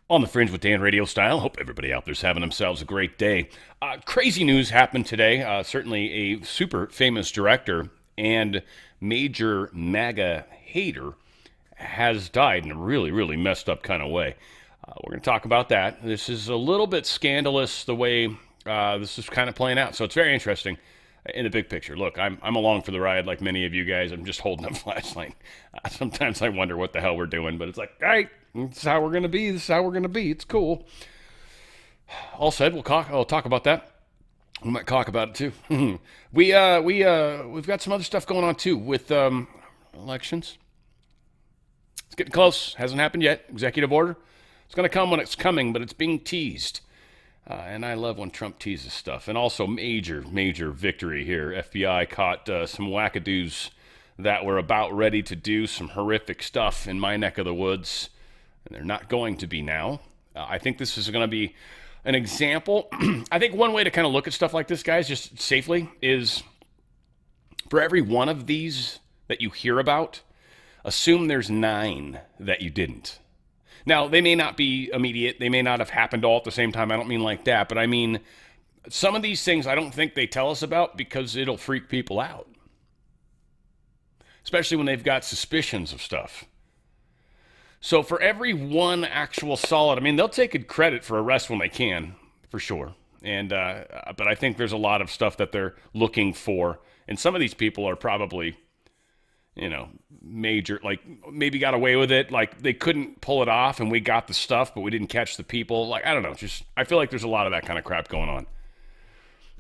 On the Fringe with Dan RadioStyle. Hope everybody out there's having themselves a great day. Crazy news happened today. Certainly a super famous director and major MAGA hater has died in a really, really messed up kind of way. We're going to talk about that. This is a little bit scandalous the way this is kind of playing out. So it's very interesting in the big picture. Look, I'm along for the ride like many of you guys. I'm just holding a flashlight. Sometimes I wonder what the hell we're doing, but it's like, all right, this is how we're going to be. This is how we're going to be. It's cool. All said, I'll talk about that. We might talk about it too. We've got some other stuff going on too with elections. It's getting close. Hasn't happened yet. Executive order. It's going to come when it's coming, but it's being teased. And I love when Trump teases stuff. And also major victory here. FBI caught some wackadoos that were about ready to do some horrific stuff in my neck of the woods. And they're not going to be now. I think this is going to be an example. I think one way to kind of look at stuff like this, guys, just safely, is for every one of these that you hear about, assume there's 9 that you didn't. Now, they may not be immediate. They may not have happened all at the same time. I don't mean like that. But I mean, some of these things I don't think they tell us about because it'll freak people out. Especially when they've got suspicions of stuff. So for every one actual solid, I mean, they'll take credit for arrest when they can, for sure. And but I think there's a lot of stuff that they're looking for. And some of these people are probably, major, like maybe got away with it. Like they couldn't pull it off and we got the stuff, but we didn't catch the people. Like, I don't know. I feel like there's a lot of that kind of crap going on.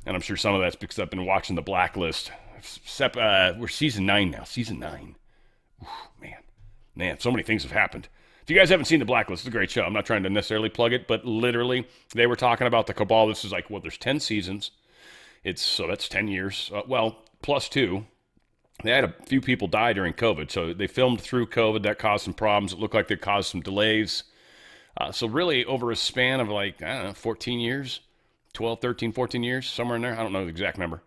And I'm sure some of that's because I've been watching The Blacklist. We're season 9 now. Season 9. Ooh, man, so many things have happened. If you guys haven't seen The Blacklist, it's a great show. I'm not trying to necessarily plug it, but literally they were talking about the cabal. This is like, there's 10 seasons. That's 10 years. Plus 2. They had a few people die during COVID, so they filmed through COVID. That caused some problems. It looked like they caused some delays. So really, over a span of 14 years, 12, 13, 14 years, somewhere in there. I don't know the exact number.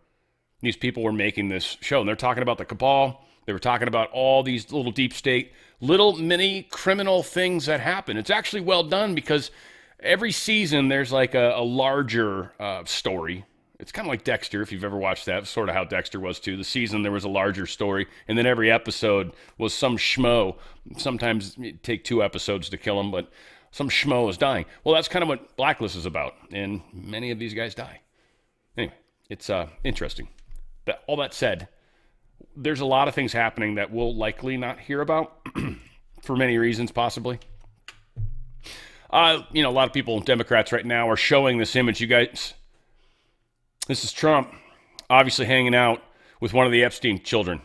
These people were making this show, and they're talking about the cabal. They were talking about all these little deep state, little mini criminal things that happen. It's actually well done because every season there's like a larger story. It's kind of like Dexter, if you've ever watched that. It's sort of how Dexter was, too. The season, there was a larger story, and then every episode was some schmo. Sometimes it'd take 2 episodes to kill him, but some schmo is dying. Well, that's kind of what Blacklist is about, and many of these guys die. Anyway, it's interesting. But all that said, there's a lot of things happening that we'll likely not hear about for many reasons, possibly. A lot of people, Democrats right now, are showing this image. You guys... This is Trump, obviously hanging out with one of the Epstein children.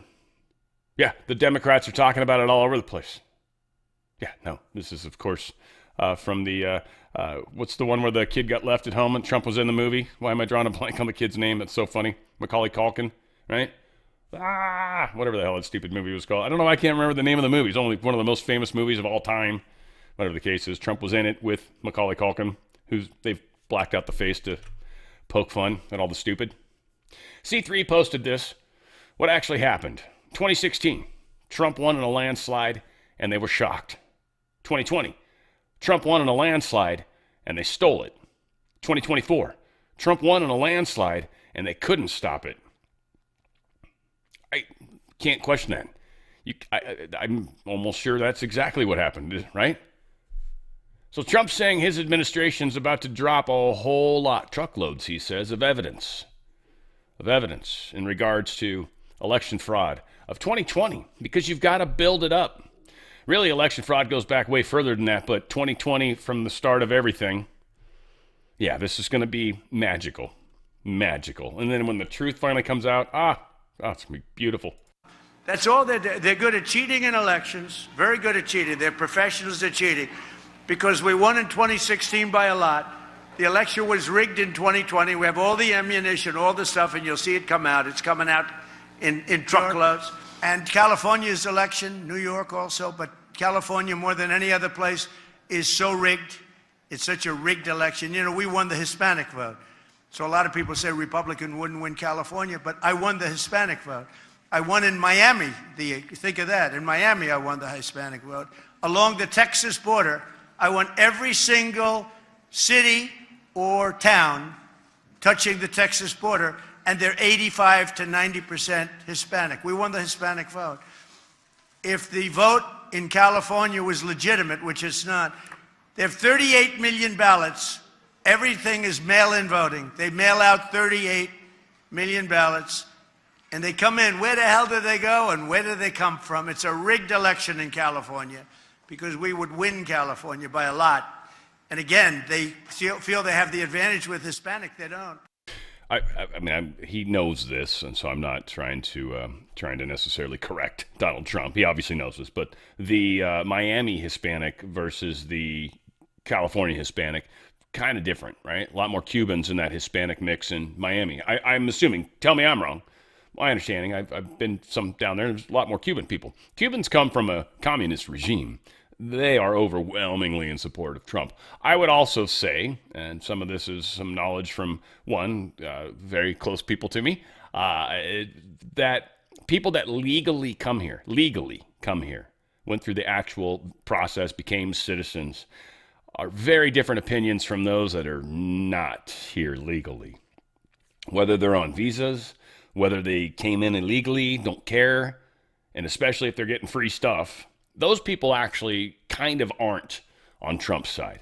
Yeah, the Democrats are talking about it all over the place. Yeah, no, this is, of course, from the, what's the one where the kid got left at home and Trump was in the movie? Why am I drawing a blank on the kid's name? That's so funny. Macaulay Culkin, right? Whatever the hell that stupid movie was called. I don't know, I can't remember the name of the movie. It's only one of the most famous movies of all time. Whatever the case is, Trump was in it with Macaulay Culkin, they've blacked out the face to poke fun at all the stupid. C3 posted this. What actually happened? 2016, Trump won in a landslide, and they were shocked. 2020, Trump won in a landslide, and they stole it. 2024, Trump won in a landslide, and they couldn't stop it. I can't question that. I'm almost sure that's exactly what happened, right? So Trump's saying his administration's about to drop a whole lot, truckloads, he says, of evidence in regards to election fraud of 2020, because you've got to build it up. Really, election fraud goes back way further than that, but 2020 from the start of everything, yeah, this is going to be magical. And then when the truth finally comes out, it's going to be beautiful. That's all they're good at cheating in elections, very good at cheating. They're professionals at cheating. Because we won in 2016 by a lot. The election was rigged in 2020. We have all the ammunition, all the stuff, and you'll see it come out. It's coming out in truckloads. And California's election, New York also, but California more than any other place is so rigged. It's such a rigged election. We won the Hispanic vote. So a lot of people say Republican wouldn't win California, but I won the Hispanic vote. I won in Miami. Think of that. In Miami, I won the Hispanic vote. Along the Texas border, I want every single city or town touching the Texas border, and they're 85 to 90% Hispanic. We won the Hispanic vote. If the vote in California was legitimate, which it's not, they have 38 million ballots. Everything is mail-in voting. They mail out 38 million ballots, and they come in. Where the hell do they go, and where do they come from? It's a rigged election in California because we would win California by a lot. And again, they feel they have the advantage with Hispanic. They don't. I mean, he knows this, and so I'm not trying to necessarily correct Donald Trump. He obviously knows this, but the Miami Hispanic versus the California Hispanic, kind of different, right? A lot more Cubans in that Hispanic mix in Miami. I'm assuming. Tell me I'm wrong. My understanding, I've been some down there. There's a lot more Cuban people. Cubans come from a communist regime. They are overwhelmingly in support of Trump. I would also say, and some of this is some knowledge from one, very close people to me, that people that legally come here, went through the actual process, became citizens, are very different opinions from those that are not here legally. Whether they're on visas, whether they came in illegally, don't care, and especially if they're getting free stuff, those people actually kind of aren't on Trump's side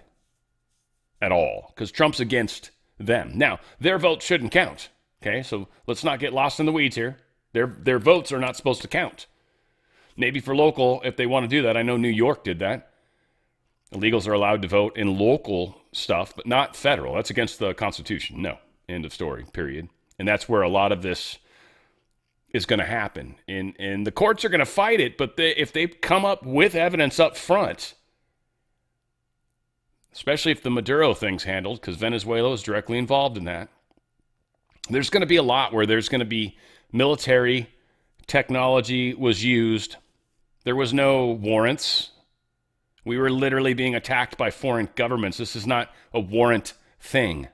at all, because Trump's against them. Now, their vote shouldn't count, okay? So let's not get lost in the weeds here. Their votes are not supposed to count. Maybe for local, if they want to do that. I know New York did that. Illegals are allowed to vote in local stuff, but not federal. That's against the Constitution. No. End of story, period. And that's where a lot of this is going to happen. And the courts are going to fight it, but if they come up with evidence up front, especially if the Maduro thing's handled, because Venezuela is directly involved in that, there's going to be a lot where there's going to be military technology was used. There was no warrants. We were literally being attacked by foreign governments. This is not a warrant thing.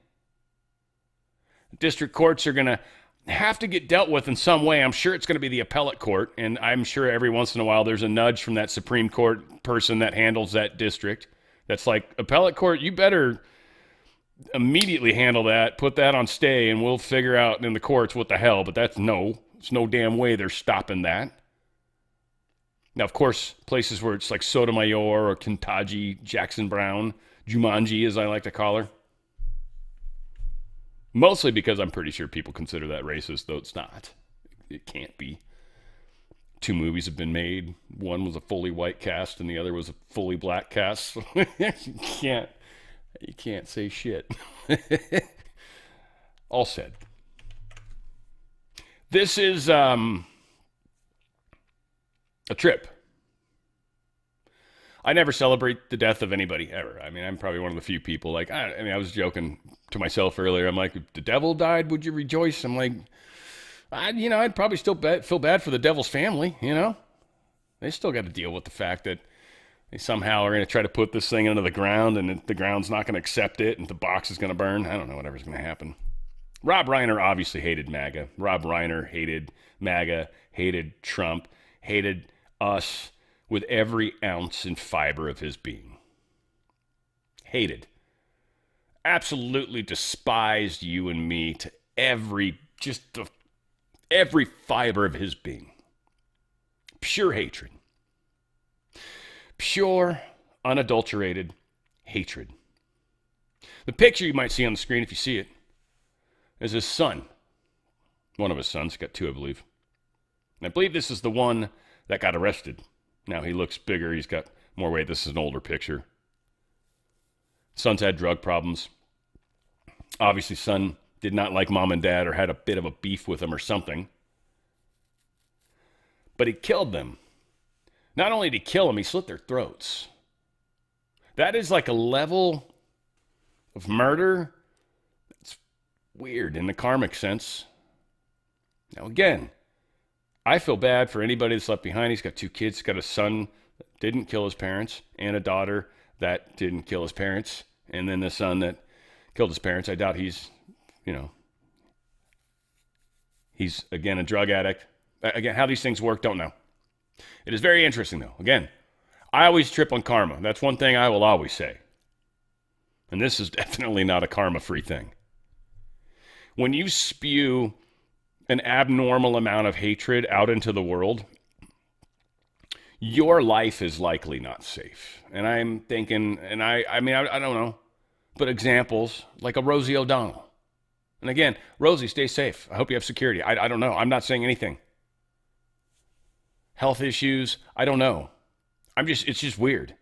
District courts are going to have to get dealt with in some way. I'm sure it's going to be the appellate court, and I'm sure every once in a while there's a nudge from that Supreme Court person that handles that district that's like, appellate court, you better immediately handle that, put that on stay, and we'll figure out in the courts what the hell. But there's no damn way they're stopping that. Now, of course, places where it's like Sotomayor or Kentucky, Jackson Brown, Jumanji, as I like to call her. Mostly because I'm pretty sure people consider that racist, though it's not. It can't be. 2 movies have been made. One was a fully white cast, and the other was a fully black cast. You can't say shit. All said. This is a trip. I never celebrate the death of anybody ever. I mean, I'm probably one of the few people. Like, I was joking to myself earlier. I'm like, if the devil died, would you rejoice? I'm like, I'd probably still feel bad for the devil's family. They still got to deal with the fact that they somehow are going to try to put this thing into the ground, and the ground's not going to accept it, and the box is going to burn. I don't know, whatever's going to happen. Rob Reiner obviously hated MAGA. Rob Reiner hated MAGA, hated Trump, hated us with every ounce and fiber of his being. Hated. Absolutely despised you and me to every fiber of his being. Pure hatred. Pure, unadulterated hatred. The picture you might see on the screen, if you see it, is his son. One of his sons. He's got 2, I believe. And I believe this is the one that got arrested. Now he looks bigger. He's got more weight. This is an older picture. Son's had drug problems. Obviously, son did not like mom and dad or had a bit of a beef with them or something. But he killed them. Not only did he kill them, he slit their throats. That is like a level of murder that's weird in the karmic sense. Now, again, I feel bad for anybody that's left behind. He's got 2 kids. He's got a son that didn't kill his parents and a daughter that didn't kill his parents. And then the son that killed his parents. I doubt he's again, a drug addict. Again, how these things work, don't know. It is very interesting, though. Again, I always trip on karma. That's one thing I will always say. And this is definitely not a karma-free thing. When you spew an abnormal amount of hatred out into the world, your life is likely not safe. And I'm thinking, and I mean, I don't know, but examples like a Rosie O'Donnell. And again, Rosie, stay safe. I hope you have security. I don't know. I'm not saying anything. Health issues, I don't know. It's just weird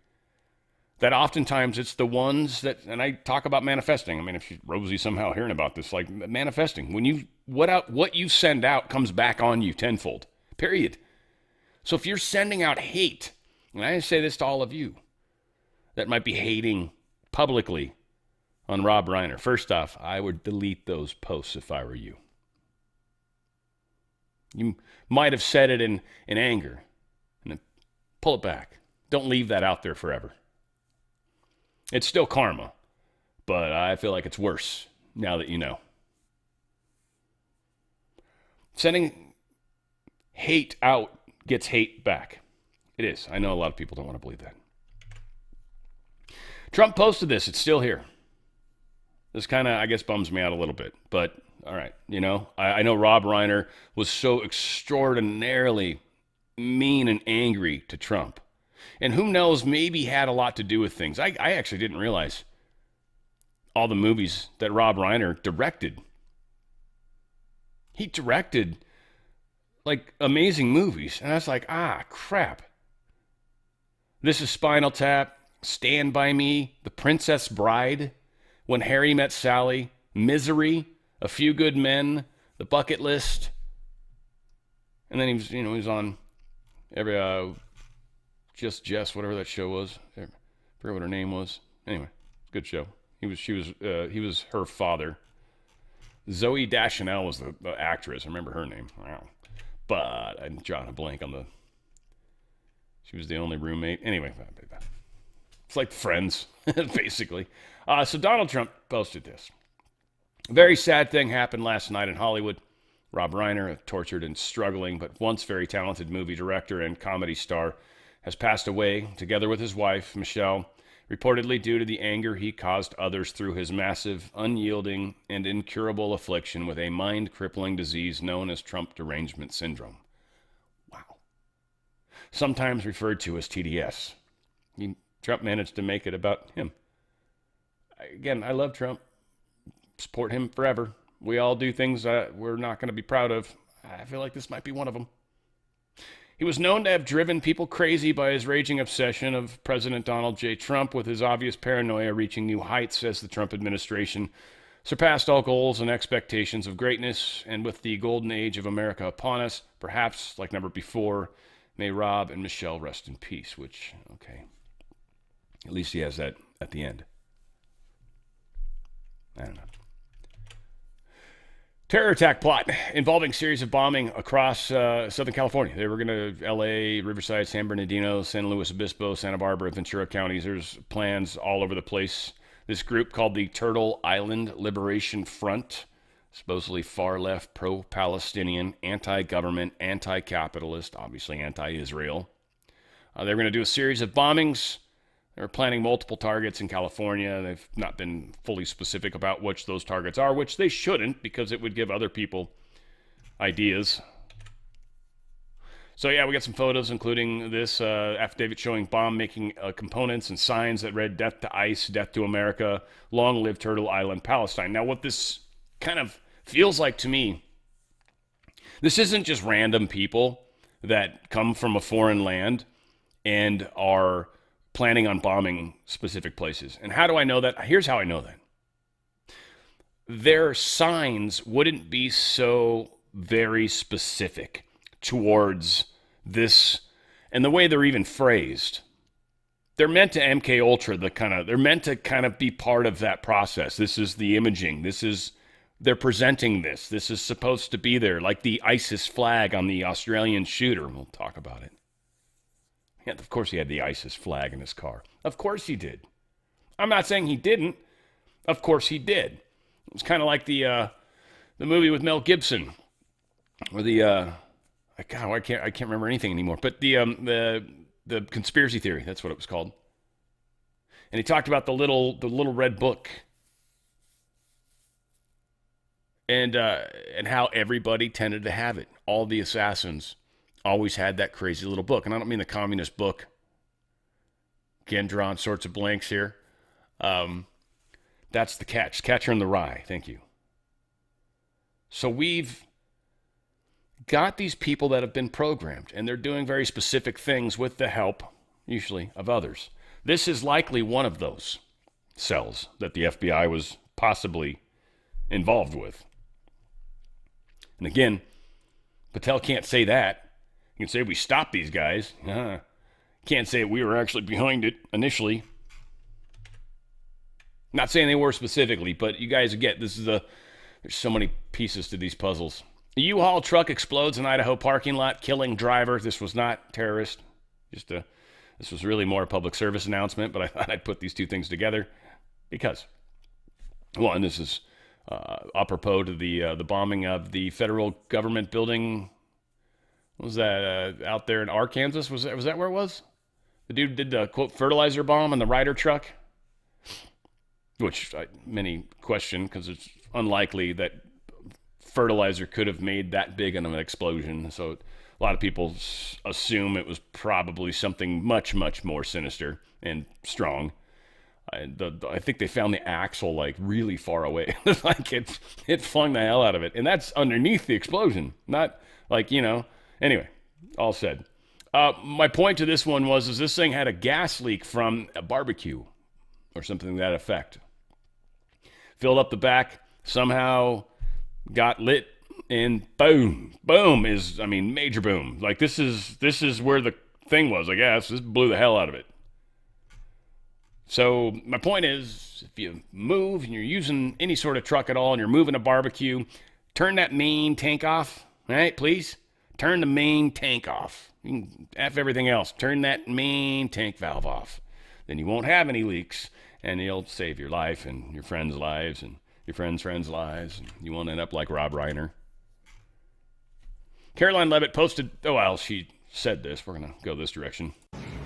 that oftentimes it's the ones that, and I talk about manifesting. I mean, if Rosie somehow hearing about this, like manifesting, when what you send out comes back on you tenfold, period. So if you're sending out hate, and I say this to all of you that might be hating publicly on Rob Reiner, first off, I would delete those posts if I were you. You might have said it in anger, and then pull it back. Don't leave that out there forever. It's still karma, but I feel like it's worse now that you know. Sending hate out gets hate back. It is. I know a lot of people don't want to believe that. Trump posted this. It's still here. This kind of, I guess, bums me out a little bit, but all right. You know, I know Rob Reiner was so extraordinarily mean and angry to Trump. And who knows, maybe had a lot to do with things. I actually didn't realize all the movies that Rob Reiner directed. He directed, like, amazing movies. And I was like, crap. This is Spinal Tap, Stand By Me, The Princess Bride, When Harry Met Sally, Misery, A Few Good Men, The Bucket List. And then he was on every... Just Jess, whatever that show was. I forget what her name was. Anyway, good show. He was her father. Zoe Deschanel was the actress. I remember her name. Wow. But I'm drawing a blank on she was the only roommate. Anyway, it's like Friends, basically. So Donald Trump posted this. A very sad thing happened last night in Hollywood. Rob Reiner, a tortured and struggling, but once very talented movie director and comedy star, has passed away, together with his wife, Michelle, reportedly due to the anger he caused others through his massive, unyielding, and incurable affliction with a mind-crippling disease known as Trump derangement syndrome. Wow. Sometimes referred to as TDS. Trump managed to make it about him. Again, I love Trump. Support him forever. We all do things we're not going to be proud of. I feel like this might be one of them. He was known to have driven people crazy by his raging obsession of President Donald J. Trump, with his obvious paranoia reaching new heights as the Trump administration surpassed all goals and expectations of greatness. And with the golden age of America upon us, perhaps like never before, may Rob and Michelle rest in peace, which, okay, at least he has that at the end. I don't know. Terror attack plot involving series of bombing across Southern California. They were going to L.A., Riverside, San Bernardino, San Luis Obispo, Santa Barbara, Ventura counties. There's plans all over the place. This group called the Turtle Island Liberation Front, supposedly far-left, pro-Palestinian, anti-government, anti-capitalist, obviously anti-Israel. They're going to do a series of bombings. They're planning multiple targets in California. They've not been fully specific about which those targets are, which they shouldn't, because it would give other people ideas. So yeah, we got some photos, including this affidavit showing bomb-making components and signs that read "Death to ICE, Death to America, Long Live Turtle Island, Palestine." Now, what this kind of feels like to me, this isn't just random people that come from a foreign land and are planning on bombing specific places. And how do I know that? Here's how I know that. Their signs wouldn't be so very specific towards this, and the way they're even phrased. They're meant to MK Ultra they're meant to kind of be part of that process. This is the imaging. They're presenting this. This is supposed to be there, like the ISIS flag on the Australian shooter. We'll talk about it. Yeah, of course he had the ISIS flag in his car. Of course he did. I'm not saying he didn't. Of course he did. It was kind of like the movie with Mel Gibson, or I can't remember anything anymore. But the the conspiracy theory. That's what it was called. And he talked about the little red book. And how everybody tended to have it. All the assassins always had that crazy little book. And I don't mean the communist book. Again, drawing sorts of blanks here. That's the catch. Catcher in the Rye. Thank you. So we've got these people that have been programmed, and they're doing very specific things with the help, usually, of others. This is likely one of those cells that the FBI was possibly involved with. And again, Patel can't say that. He can say we stopped these guys. Can't say we were actually behind it initially. Not saying they were specifically, but you guys get there's so many pieces to these puzzles. A U-Haul truck explodes in Idaho parking lot, killing driver. This was not terrorist. This was really more a public service announcement, but I thought I'd put these two things together because, one, this is apropos to the bombing of the federal government building. What was that out there in Arkansas? Was that where it was? The dude did the quote fertilizer bomb on the Ryder truck, which many question because it's unlikely that fertilizer could have made that big of an explosion. So a lot of people assume it was probably something much, much more sinister and strong. I think they found the axle like really far away. Like it flung the hell out of it. And that's underneath the explosion. Not like, Anyway, all said. My point to this one is this thing had a gas leak from a barbecue or something to that effect. Filled up the back, somehow got lit, and boom is, major boom. Like this is where the thing was, I guess. This blew the hell out of it. So my point is, if you move and you're using any sort of truck at all and you're moving a barbecue, turn that main tank off, all right, please? Turn the main tank off. You can F everything else. Turn that main tank valve off. Then you won't have any leaks, and you'll save your life and your friends' lives and your friends' lives, and you won't end up like Rob Reiner. Caroline Levitt posted, she said this. We're going to go this direction.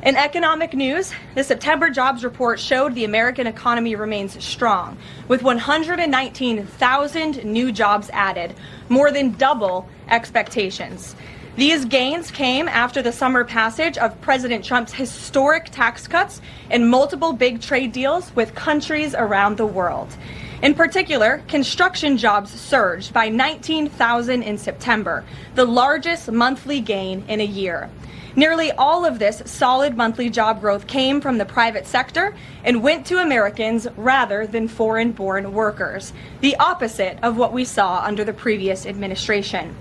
In economic news, the September jobs report showed the American economy remains strong, with 119,000 new jobs added, more than double expectations. These gains came after the summer passage of President Trump's historic tax cuts and multiple big trade deals with countries around the world. In particular, construction jobs surged by 19,000 in September, the largest monthly gain in a year. Nearly all of this solid monthly job growth came from the private sector and went to Americans rather than foreign-born workers, the opposite of what we saw under the previous administration.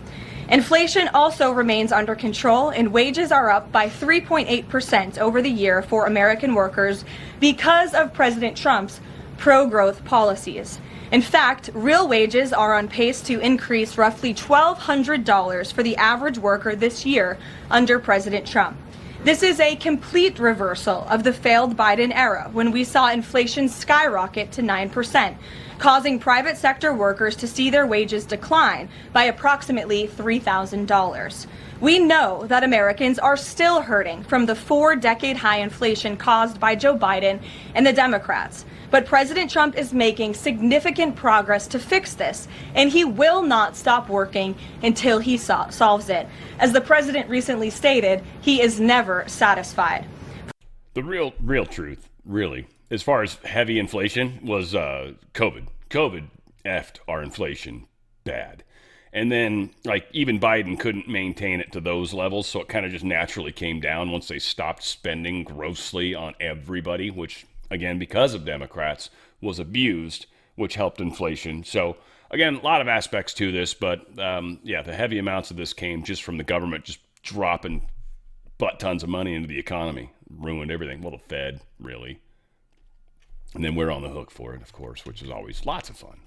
Inflation also remains under control, and wages are up by 3.8% over the year for American workers because of President Trump's pro-growth policies. In fact, real wages are on pace to increase roughly $1,200 for the average worker this year under President Trump. This is a complete reversal of the failed Biden era when we saw inflation skyrocket to 9%, causing private sector workers to see their wages decline by approximately $3,000. We know that Americans are still hurting from the 4-decade high inflation caused by Joe Biden and the Democrats. But President Trump is making significant progress to fix this, and he will not stop working until he solves it. As the president recently stated, he is never satisfied. The real truth, really, as far as heavy inflation, was COVID. COVID effed our inflation bad. And then, even Biden couldn't maintain it to those levels, so it kind of just naturally came down once they stopped spending grossly on everybody, which, again, because of Democrats, was abused, which helped inflation. So, again, a lot of aspects to this, but, the heavy amounts of this came just from the government just dropping butt tons of money into the economy. Ruined everything. Well, the Fed, really. And then we're on the hook for it, of course, which is always lots of fun.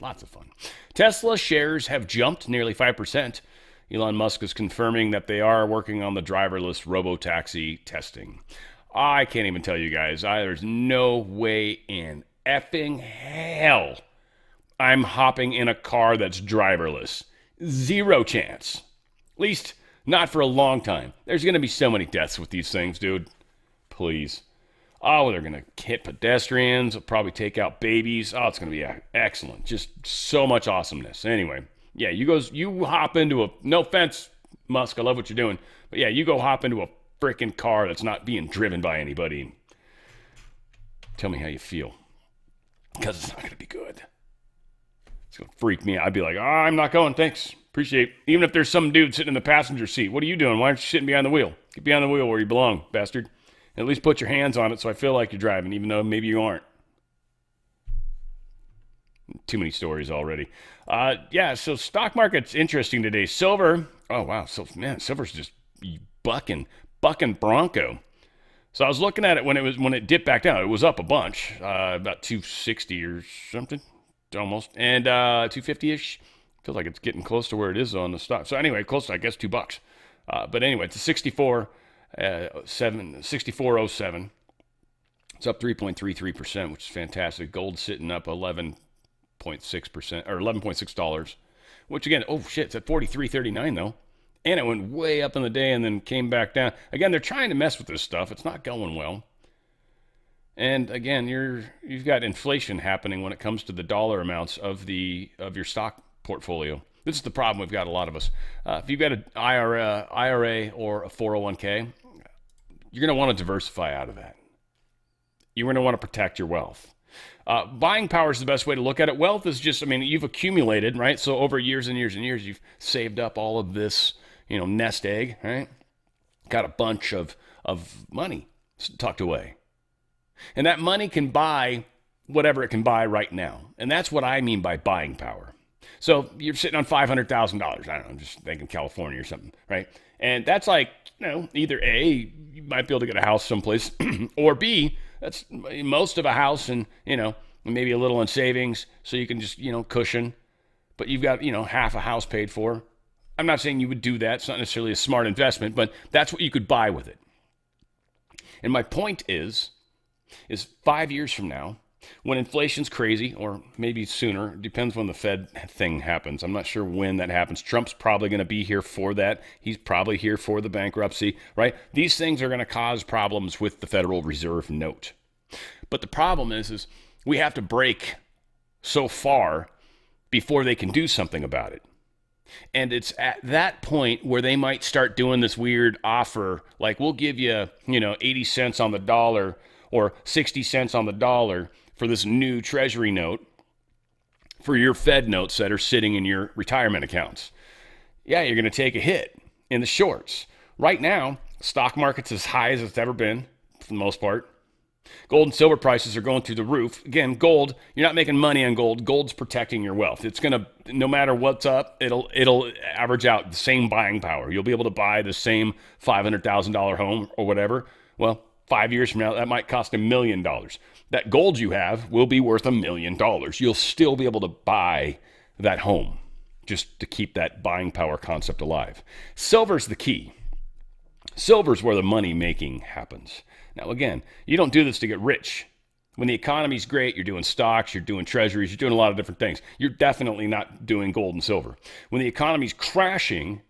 Tesla shares have jumped nearly 5%. Elon Musk is confirming that they are working on the driverless robotaxi testing. I can't even tell you guys. There's no way in effing hell I'm hopping in a car that's driverless. Zero chance. At least not for a long time. There's going to be so many deaths with these things, dude. please. Oh, they're going to hit pedestrians. They'll probably take out babies. Oh, it's going to be excellent. Just so much awesomeness. Anyway, yeah, you hop into a, no offense, Musk, I love what you're doing. But yeah, you go hop into a freaking car that's not being driven by anybody. Tell me how you feel. Because it's not going to be good. It's going to freak me out. I'd be like, I'm not going, thanks. Appreciate it. Even if there's some dude sitting in the passenger seat. What are you doing? Why aren't you sitting behind the wheel? Get behind the wheel where you belong, bastard. At least put your hands on it so I feel like you're driving, even though maybe you aren't. Too many stories already. Yeah, so stock market's interesting today. Silver, oh wow, so man, silver's just bucking bronco. So I was looking at it when it dipped back down. It was up a bunch, about 260 or something, almost, and 250-ish. Feels like it's getting close to where it is on the stock. So anyway, close to, I guess, $2. But anyway, it's a 64.07. It's up 3.33%, which is fantastic. Gold sitting up 11.6% or $11.6, which again, oh shit, it's at 43.39 though. And it went way up in the day and then came back down. Again, they're trying to mess with this stuff. It's not going well. And again, you've got inflation happening when it comes to the dollar amounts of your stock portfolio. This is the problem we've got, a lot of us. If you've got an IRA or a 401k, you're going to want to diversify out of that. You're going to want to protect your wealth. Buying power is the best way to look at it. Wealth is just, you've accumulated, right? So over years and years and years, you've saved up all of this, nest egg, right? Got a bunch of money tucked away. And that money can buy whatever it can buy right now. And that's what I mean by buying power. So you're sitting on $500,000. I don't know, I'm just thinking California or something, right? And that's like, either A, you might be able to get a house someplace, or B, that's most of a house and, maybe a little in savings so you can just, cushion. But you've got, half a house paid for. I'm not saying you would do that. It's not necessarily a smart investment, but that's what you could buy with it. And my point is 5 years from now, when inflation's crazy, or maybe sooner, it depends when the Fed thing happens. I'm not sure when that happens. Trump's probably going to be here for that. He's probably here for the bankruptcy, right? These things are going to cause problems with the Federal Reserve note. But the problem is we have to break so far before they can do something about it. And it's at that point where they might start doing this weird offer, like we'll give you, 80 cents on the dollar or 60 cents on the dollar for this new treasury note for your Fed notes that are sitting in your retirement accounts. Yeah, you're going to take a hit in the shorts. Right now, stock market's as high as it's ever been for the most part. Gold and silver prices are going through the roof. Again, gold, you're not making money on gold. Gold's protecting your wealth. It's going to, no matter what's up, it'll average out the same buying power. You'll be able to buy the same $500,000 home or whatever. Well, 5 years from now, that might cost $1 million. That gold you have will be worth $1 million. You'll still be able to buy that home just to keep that buying power concept alive. Silver's the key. Silver's where the money making happens. Now, again, you don't do this to get rich. When the economy's great, you're doing stocks, you're doing treasuries, you're doing a lot of different things. You're definitely not doing gold and silver. When the economy's crashing,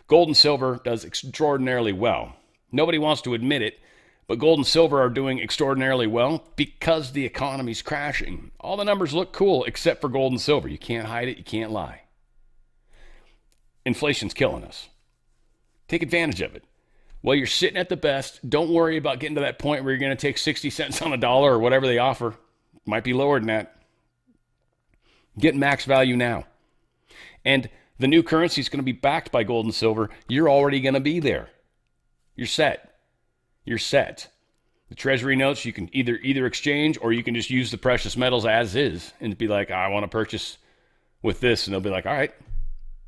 gold and silver does extraordinarily well. Nobody wants to admit it, but gold and silver are doing extraordinarily well because the economy's crashing. All the numbers look cool except for gold and silver. You can't hide it, you can't lie. Inflation's killing us. Take advantage of it. While you're sitting at the best, don't worry about getting to that point where you're going to take 60 cents on a dollar or whatever they offer. Might be lower than that. Get max value now. And the new currency is going to be backed by gold and silver. You're already going to be there. You're set. You're set. The treasury notes, you can either exchange or you can just use the precious metals as is and be like, I want to purchase with this. And they'll be like, all right,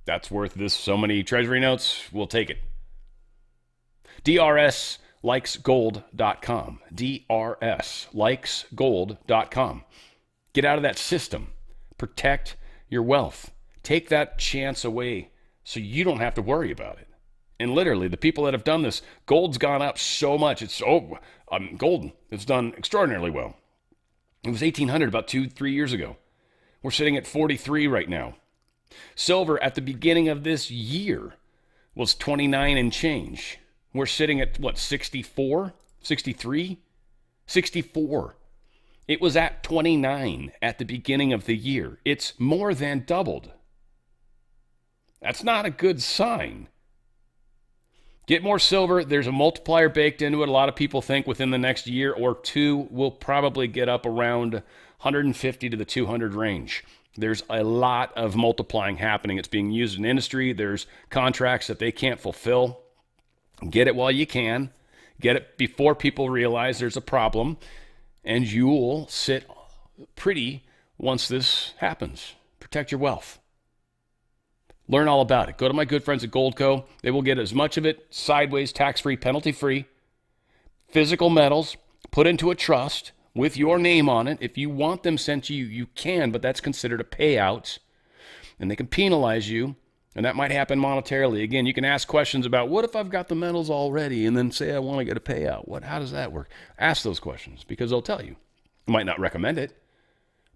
that's worth this so many treasury notes. We'll take it. DRSlikesgold.com. DRSlikesgold.com. Get out of that system. Protect your wealth. Take that chance away so you don't have to worry about it. And literally, the people that have done this, gold's gone up so much. Gold has done extraordinarily well. It was 1,800 about 2-3 years ago. We're sitting at 43 right now. Silver at the beginning of this year was 29 and change. We're sitting at, 64? 63? 64. It was at 29 at the beginning of the year. It's more than doubled. That's not a good sign. Get more silver. There's a multiplier baked into it. A lot of people think within the next year or two, we'll probably get up around 150 to the 200 range. There's a lot of multiplying happening. It's being used in industry. There's contracts that they can't fulfill. Get it while you can. Get it before people realize there's a problem. And you'll sit pretty once this happens. Protect your wealth. Learn all about it. Go to my good friends at Goldco. They will get as much of it sideways, tax-free, penalty-free. Physical metals put into a trust with your name on it. If you want them sent to you, you can, but that's considered a payout. And they can penalize you, and that might happen monetarily. Again, you can ask questions about, what if I've got the metals already and then say I want to get a payout? How does that work? Ask those questions because they'll tell you. You might not recommend it.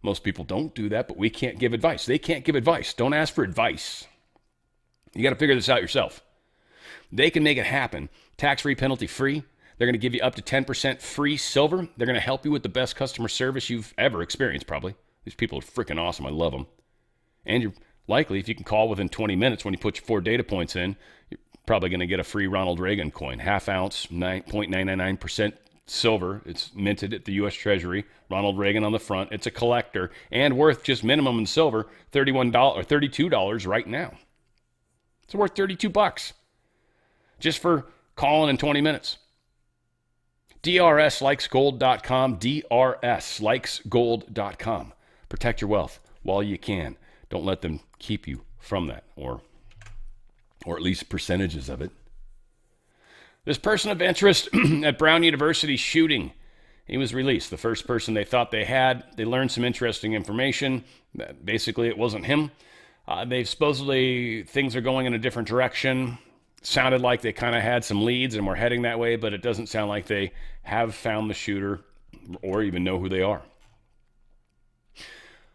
Most people don't do that, but we can't give advice. They can't give advice. Don't ask for advice. You got to figure this out yourself. They can make it happen. Tax-free, penalty-free. They're going to give you up to 10% free silver. They're going to help you with the best customer service you've ever experienced, probably. These people are freaking awesome. I love them. And you're likely, if you can call within 20 minutes when you put your 4 data points in, you're probably going to get a free Ronald Reagan coin. Half ounce, 9.999% silver. It's minted at the U.S. Treasury. Ronald Reagan on the front. It's a collector and worth just minimum in silver, $31 or $32 right now. It's worth $32 just for calling in 20 minutes. DRSlikesgold.com, DRSlikesgold.com. Protect your wealth while you can. Don't let them keep you from that, or at least percentages of it. This person of interest at Brown University shooting, he was released. The first person they thought they had. They learned some interesting information. Basically, it wasn't him. They supposedly, things are going in a different direction. Sounded like they kind of had some leads and were heading that way, but it doesn't sound like they have found the shooter or even know who they are.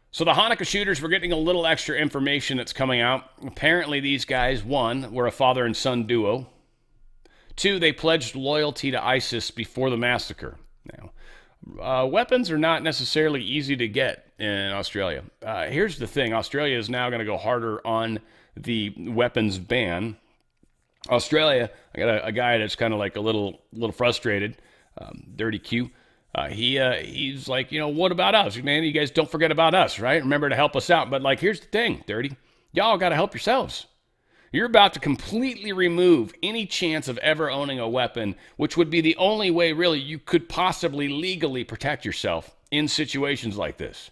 So the Hanukkah shooters, we're getting a little extra information that's coming out. Apparently these guys, 1, were a father and son duo. 2, they pledged loyalty to ISIS before the massacre. Now, weapons are not necessarily easy to get in Australia. Here's the thing. Australia is now going to go harder on the weapons ban. Australia, I got a guy that's kind of like a little frustrated, Dirty Q. He's like, what about us? Man, you guys don't forget about us, right? Remember to help us out. But here's the thing, Dirty. Y'all got to help yourselves. You're about to completely remove any chance of ever owning a weapon, which would be the only way, really, you could possibly legally protect yourself in situations like this.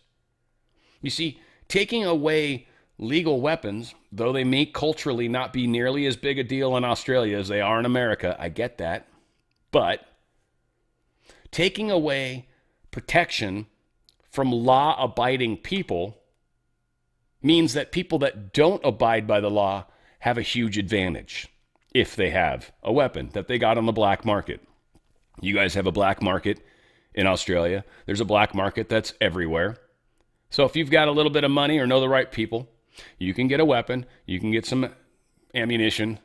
You see, taking away legal weapons, though they may culturally not be nearly as big a deal in Australia as they are in America, I get that, but taking away protection from law-abiding people means that people that don't abide by the law have a huge advantage if they have a weapon that they got on the black market. You guys have a black market in Australia. There's a black market that's everywhere. So if you've got a little bit of money or know the right people, you can get a weapon, you can get some ammunition,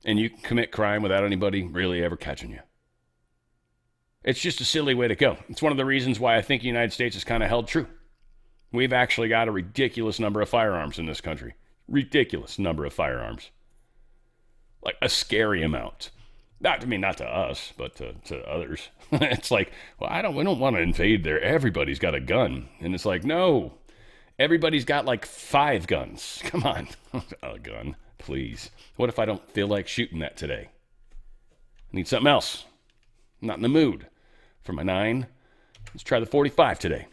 and you can commit crime without anybody really ever catching you. It's just a silly way to go. It's one of the reasons why I think the United States is kind of held true. We've actually got a ridiculous number of firearms in this country. Ridiculous number of firearms. Like a scary amount. Not to us, but to others. It's like, well, we don't want to invade there. Everybody's got a gun. And it's like, no. Everybody's got 5 guns. Come on. A gun, please. What if I don't feel like shooting that today? I need something else. I'm not in the mood for my 9. Let's try the 45 today.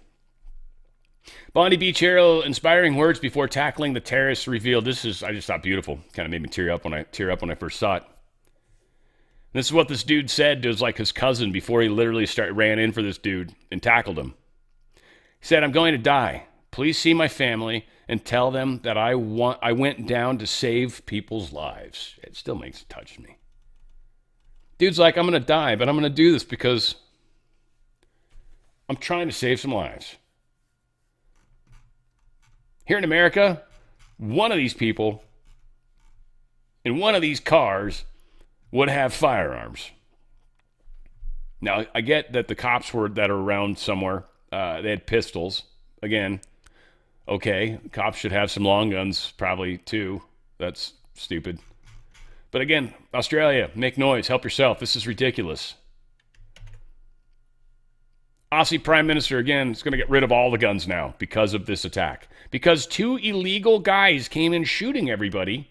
Bondi Beach hero, inspiring words before tackling the terrorists revealed. I just thought beautiful. Kind of made me tear up when I first saw it. This is what this dude said to his cousin before he literally ran in for this dude and tackled him. He said, "I'm going to die. Please see my family and tell them that I went down to save people's lives." It still makes it touch me. Dude's like, "I'm going to die, but I'm going to do this because I'm trying to save some lives." Here in America, one of these people in one of these cars would have firearms. Now, I get that the cops that are around somewhere, they had pistols. Again, okay, cops should have some long guns probably too. That's stupid. But again, Australia, make noise, help yourself. This is ridiculous. Aussie Prime Minister, again, is going to get rid of all the guns now because of this attack. Because 2 illegal guys came in shooting everybody.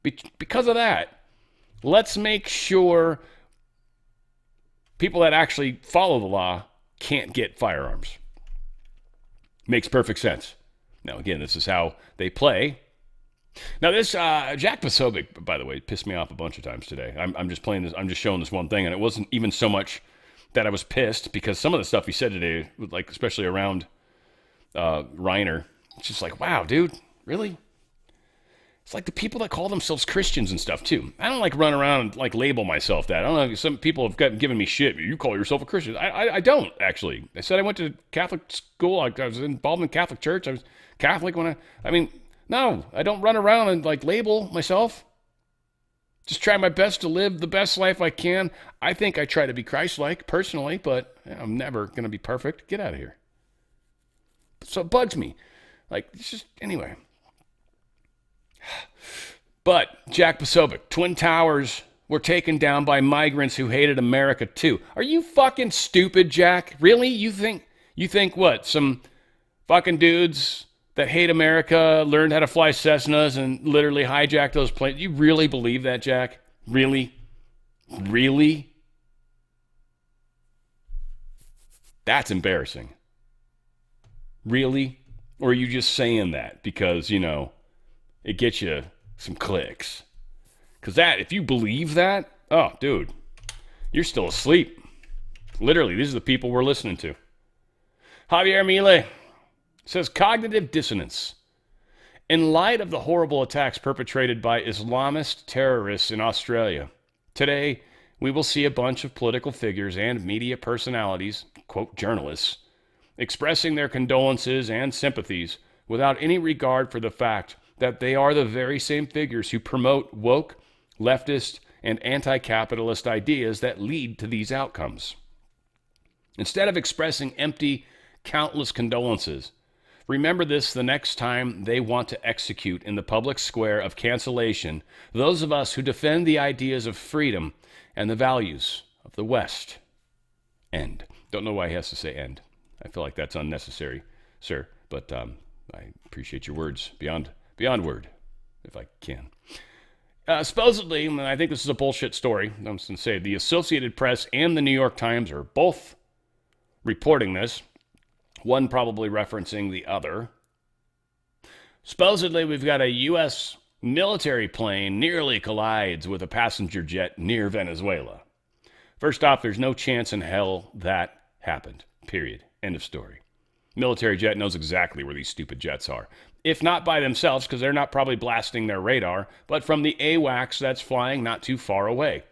Because of that, let's make sure people that actually follow the law can't get firearms. Makes perfect sense. Now, again, this is how they play. Now, this Jack Posobiec, by the way, pissed me off a bunch of times today. I'm just playing this. I'm just showing this one thing, and it wasn't even so much that I was pissed because some of the stuff he said today, like especially around Reiner, it's just like, wow, dude, really? It's like the people that call themselves Christians and stuff too. I don't like run around and like label myself that. I don't know. Some people have given me shit. You call yourself a Christian? I don't actually. I said I went to Catholic school. I was involved in Catholic church. I was Catholic when I mean. No, I don't run around and like label myself. Just try my best to live the best life I can. I think I try to be Christ-like personally, but I'm never going to be perfect. Get out of here. So it bugs me. Like, it's just, anyway. But Jack Posobiec, Twin Towers were taken down by migrants who hated America too. Are you fucking stupid, Jack? Really? You think what? Some fucking dudes that hate America, learned how to fly Cessnas and literally hijack those planes. You really believe that, Jack? Really? Really? That's embarrassing. Really? Or are you just saying that because, it gets you some clicks? Because that, if you believe that, oh, dude, you're still asleep. Literally, these are the people we're listening to. Javier Milei says cognitive dissonance. In light of the horrible attacks perpetrated by Islamist terrorists in Australia, today we will see a bunch of political figures and media personalities, quote, journalists, expressing their condolences and sympathies without any regard for the fact that they are the very same figures who promote woke, leftist, and anti-capitalist ideas that lead to these outcomes. Instead of expressing empty, countless condolences, remember this the next time they want to execute in the public square of cancellation those of us who defend the ideas of freedom and the values of the West. End. Don't know why he has to say end. I feel like that's unnecessary, sir, but I appreciate your words beyond word, if I can. Supposedly, and I think this is a bullshit story, I'm just going to say, the Associated Press and the New York Times are both reporting this. One probably referencing the other. Supposedly, we've got a U.S. military plane nearly collides with a passenger jet near Venezuela. First off, there's no chance in hell that happened. Period. End of story. Military jet knows exactly where these stupid jets are. If not by themselves, because they're not probably blasting their radar, but from the AWACS that's flying not too far away.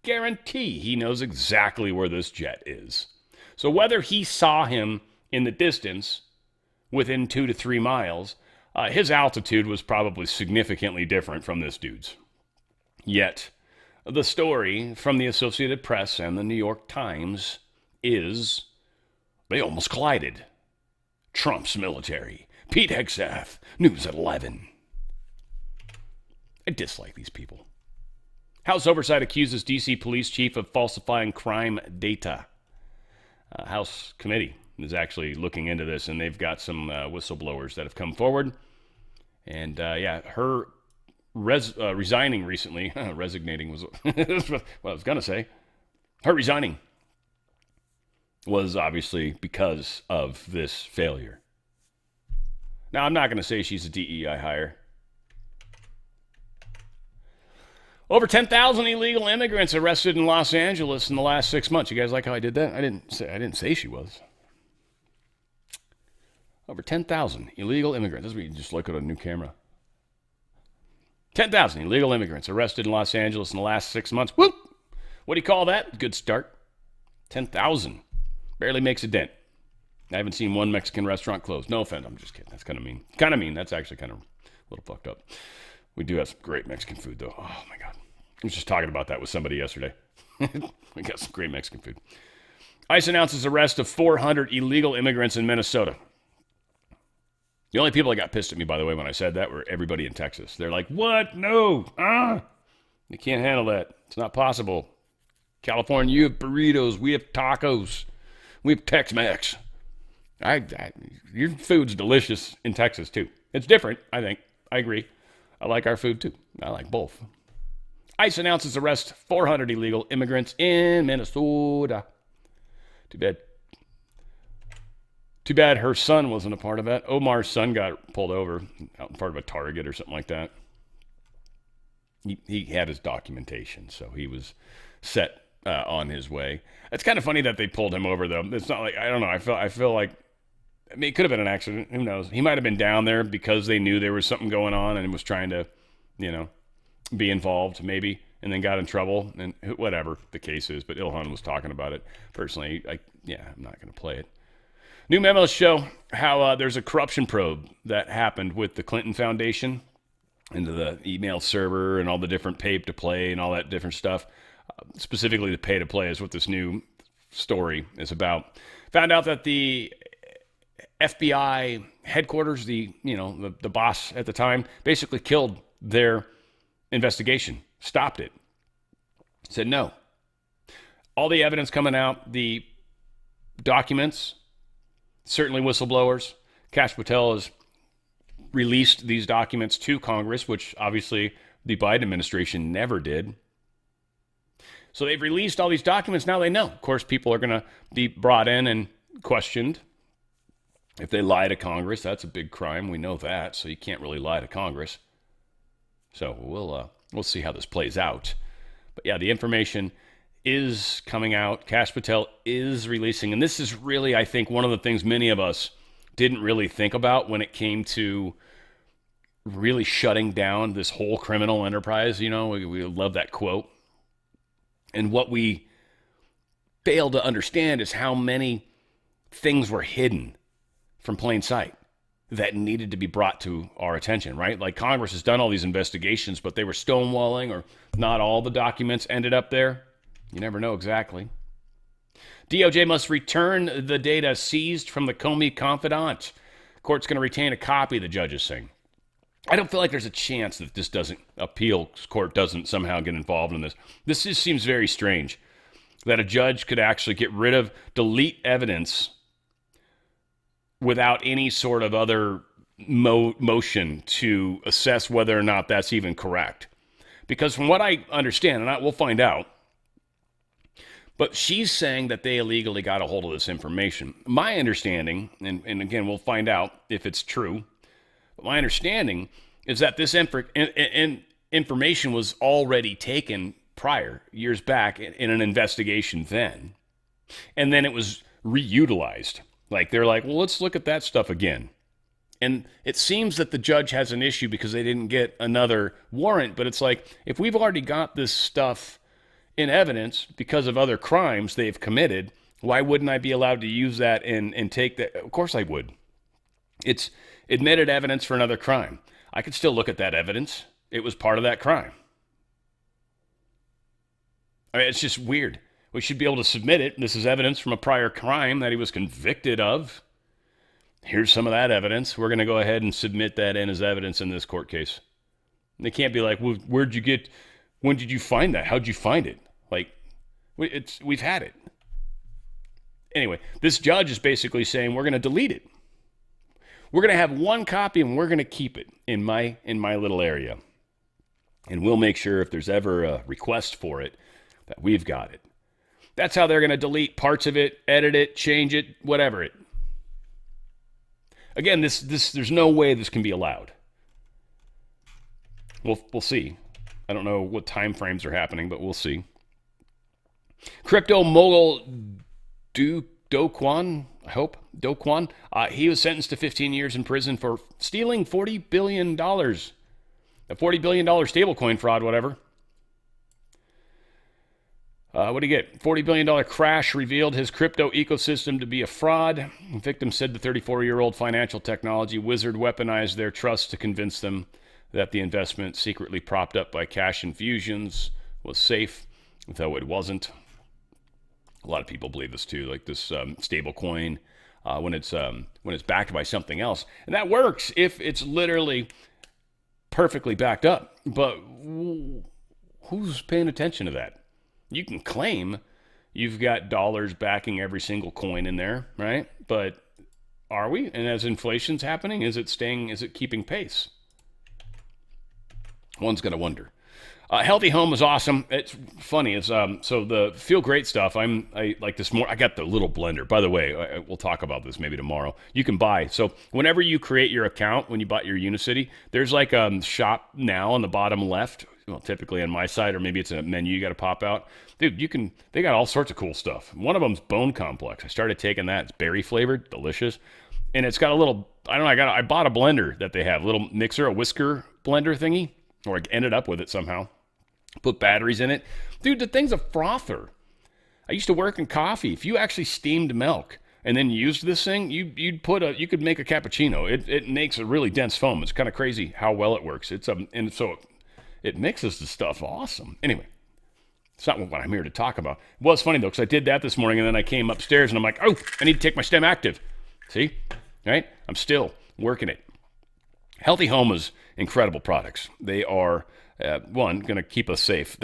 Guarantee he knows exactly where this jet is. So whether he saw him in the distance, within 2 to 3 miles, his altitude was probably significantly different from this dude's. Yet, the story from the Associated Press and the New York Times is they almost collided. Trump's military. Pete Hegseth, News at 11. I dislike these people. House Oversight accuses D.C. police chief of falsifying crime data. House committee is actually looking into this, and they've got some whistleblowers that have come forward. And her resigning recently, resignating was what I was going to say. Her resigning was obviously because of this failure. Now, I'm not going to say she's a DEI hire. Over 10,000 illegal immigrants arrested in Los Angeles in the last 6 months. You guys like how I did that? I didn't say she was. Over 10,000 illegal immigrants. This is what you just look at a new camera. 10,000 illegal immigrants arrested in Los Angeles in the last 6 months. Whoop! What do you call that? Good start. 10,000. Barely makes a dent. I haven't seen one Mexican restaurant closed. No offense. I'm just kidding. That's kind of mean. Kind of mean. That's actually kind of a little fucked up. We do have some great Mexican food, though. Oh, my God. was just talking about that with somebody yesterday. We got some great Mexican food. ICE announces arrest of 400 illegal immigrants in Minnesota. The only people that got pissed at me, by the way, when I said that were everybody in Texas. They're like, what? No. You can't handle that. It's not possible. California, you have burritos. We have tacos. We have Tex-Mex. Your food's delicious in Texas, too. It's different, I think. I agree. I like our food, too. I like both. ICE announces arrest 400 illegal immigrants in Minnesota. Too bad. Too bad her son wasn't a part of that. Omar's son got pulled over out in front of a Target or something like that. He had his documentation, so he was set on his way. It's kind of funny that they pulled him over, though. It's not like, I don't know. I feel like, I mean, it could have been an accident. Who knows? He might have been down there because they knew there was something going on and was trying to, be involved maybe, and then got in trouble, and whatever the case is. But Ilhan was talking about it. Personally, I'm not going to play it. New memos show how there's a corruption probe that happened with the Clinton Foundation into the email server and all the different pay-to-play and all that different stuff. Specifically, the pay-to-play is what this new story is about. Found out that the FBI headquarters, the boss at the time, basically killed their investigation, stopped it, said no. All the evidence coming out, the documents, certainly whistleblowers. Kash Patel has released these documents to Congress, which obviously the Biden administration never did. So they've released all these documents. Now they know. Of course, people are going to be brought in and questioned. If they lie to Congress, that's a big crime. We know that. So you can't really lie to Congress. So we'll see how this plays out. But yeah, the information is coming out. Kash Patel is releasing. And this is really, I think, one of the things many of us didn't really think about when it came to really shutting down this whole criminal enterprise. We love that quote. And what we fail to understand is how many things were hidden from plain sight that needed to be brought to our attention, right? Like Congress has done all these investigations, but they were stonewalling, or not all the documents ended up there. You never know exactly. DOJ must return the data seized from the Comey confidant. Court's going to retain a copy, the judge is saying. I don't feel like there's a chance that this appeals court doesn't somehow get involved in this. This just seems very strange that a judge could actually delete evidence without any sort of other motion to assess whether or not that's even correct. Because from what I understand, and we'll find out, but she's saying that they illegally got a hold of this information. My understanding, and again, we'll find out if it's true, but my understanding is that this information was already taken prior, years back, in an investigation then. And then it was reutilized. Like, they're like, well, let's look at that stuff again. And it seems that the judge has an issue because they didn't get another warrant. But it's like, if we've already got this stuff in evidence because of other crimes they've committed, why wouldn't I be allowed to use that and take that? Of course I would. It's admitted evidence for another crime. I could still look at that evidence. It was part of that crime. I mean, it's just weird. We should be able to submit it. This is evidence from a prior crime that he was convicted of. Here's some of that evidence. We're going to go ahead and submit that in as evidence in this court case. And they can't be like, well, when did you find that? How'd you find it? Like, we've had it. Anyway, this judge is basically saying we're going to delete it. We're going to have one copy and we're going to keep it in my little area. And we'll make sure if there's ever a request for it that we've got it. That's how they're going to delete parts of it, edit it, change it, whatever it. Again, there's no way this can be allowed. We'll see. I don't know what time frames are happening, but we'll see. Crypto mogul Do Kwon, he was sentenced to 15 years in prison for stealing $40 billion. A $40 billion stablecoin fraud, whatever. What do you get? $40 billion crash revealed his crypto ecosystem to be a fraud. The victim said the 34-year-old financial technology wizard weaponized their trust to convince them that the investment, secretly propped up by cash infusions, was safe, though it wasn't. A lot of people believe this too, like this stable coin, when it's backed by something else. And that works if it's literally perfectly backed up. But who's paying attention to that? You can claim you've got dollars backing every single coin in there, right? But are we? And as inflation's happening, is it keeping pace? One's going to wonder. Healthy Home is awesome. It's funny. It's so the Feel Great stuff. I like this more. I got the little blender. By the way, we'll talk about this maybe tomorrow. You can buy. So whenever you create your account, when you bought your Unicity, there's like a shop now on the bottom left. Well, typically on my side, or maybe it's a menu you got to pop out. Dude, they got all sorts of cool stuff. One of them's Bone Complex. I started taking that. It's berry flavored, delicious. And it's got a little, I bought a blender that they have, a little mixer, a whisker blender thingy, or I ended up with it somehow. Put batteries in it. Dude, the thing's a frother. I used to work in coffee. If you actually steamed milk and then used this thing, you could make a cappuccino. It makes a really dense foam. It's kind of crazy how well it works. And so it mixes the stuff awesome. Anyway, it's not what I'm here to talk about. It was funny though, because I did that this morning and then I came upstairs and I'm like, oh, I need to take my STEM active. See? Right? I'm still working it. Healthy Home is incredible products. They are, going to keep us safe.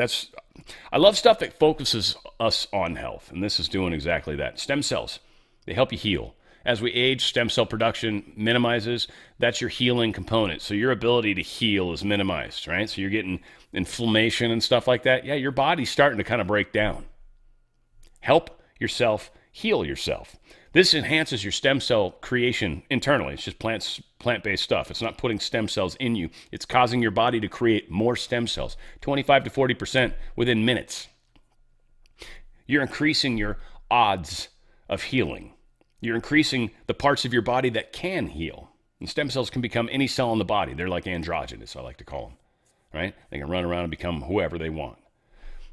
I love stuff that focuses us on health, and this is doing exactly that. Stem cells, they help you heal. As we age, stem cell production minimizes. That's your healing component. So your ability to heal is minimized, right? So you're getting inflammation and stuff like that. Yeah, your body's starting to kind of break down. Help yourself heal yourself. This enhances your stem cell creation internally. It's just plant-based stuff. It's not putting stem cells in you. It's causing your body to create more stem cells, 25 to 40% within minutes. You're increasing your odds of healing. You're increasing the parts of your body that can heal. And stem cells can become any cell in the body. They're like androgynous, I like to call them, right? They can run around and become whoever they want.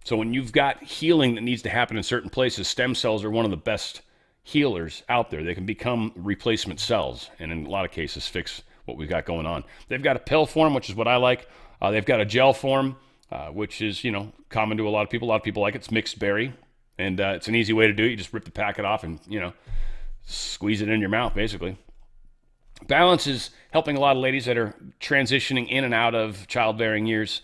So when you've got healing that needs to happen in certain places, stem cells are one of the best healers out there. They can become replacement cells and in a lot of cases fix what we've got going on. They've got a pill form, which is what I like. They've got a gel form, which is, common to a lot of people. A lot of people like it. It's mixed berry, and it's an easy way to do it. You just rip the packet off and, squeeze it in your mouth, basically. Balance is helping a lot of ladies that are transitioning in and out of childbearing years.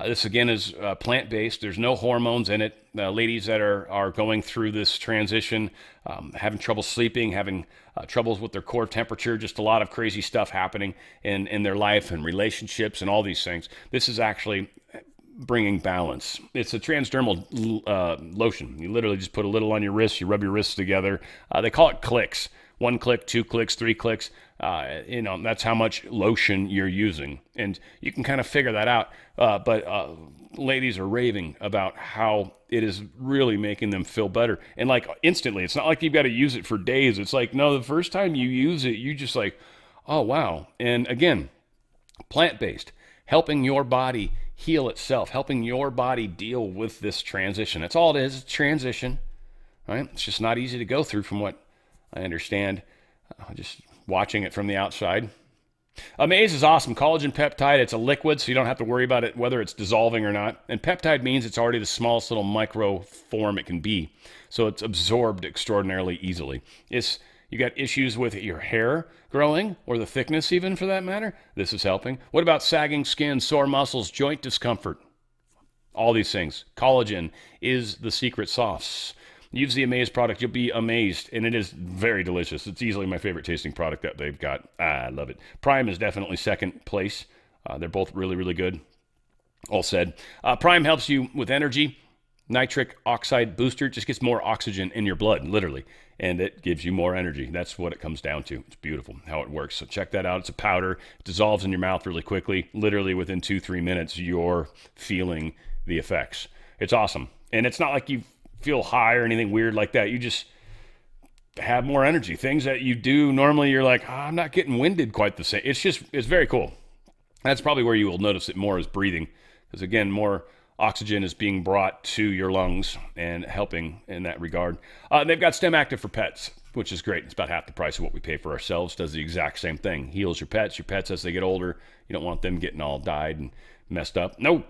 This, again, is plant-based. There's no hormones in it. Ladies that are going through this transition, having trouble sleeping, having troubles with their core temperature, just a lot of crazy stuff happening in their life and relationships and all these things. This is actually bringing balance. It's a transdermal lotion. You literally just put a little on your wrist. You rub your wrists together. They call it clicks. 1 click, 2 clicks, 3 clicks. That's how much lotion you're using. And you can kind of figure that out. But ladies are raving about how it is really making them feel better. And like instantly, it's not like you've got to use it for days. It's like, no, the first time you use it, you just like, oh, wow. And again, plant-based, helping your body heal itself, helping your body deal with this transition. That's all it is, transition, right? It's just not easy to go through from what I understand, just watching it from the outside. Amaze is awesome. Collagen peptide, it's a liquid, so you don't have to worry about it, whether it's dissolving or not. And peptide means it's already the smallest little micro form it can be. So it's absorbed extraordinarily easily. You got issues with your hair growing, or the thickness even for that matter, this is helping. What about sagging skin, sore muscles, joint discomfort? All these things. Collagen is the secret sauce. Use the Amaze product. You'll be amazed, and it is very delicious. It's easily my favorite tasting product that they've got. I love it. Prime is definitely second place. They're both really, really good. All said. Prime helps you with energy. Nitric oxide booster just gets more oxygen in your blood, literally, and it gives you more energy. That's what it comes down to. It's beautiful how it works. So check that out. It's a powder. It dissolves in your mouth really quickly. Literally within 2-3 minutes, you're feeling the effects. It's awesome. And it's not like you feel high or anything weird like that. You just have more energy. Things that you do normally, you're like, I'm not getting winded quite the same. It's very cool. That's probably where you will notice it more is breathing. Because again, more oxygen is being brought to your lungs and helping in that regard. They've got STEM Active for pets, which is great. It's about half the price of what we pay for ourselves. Does the exact same thing. Heals your pets. Your pets, as they get older, you don't want them getting all dyed and messed up. No.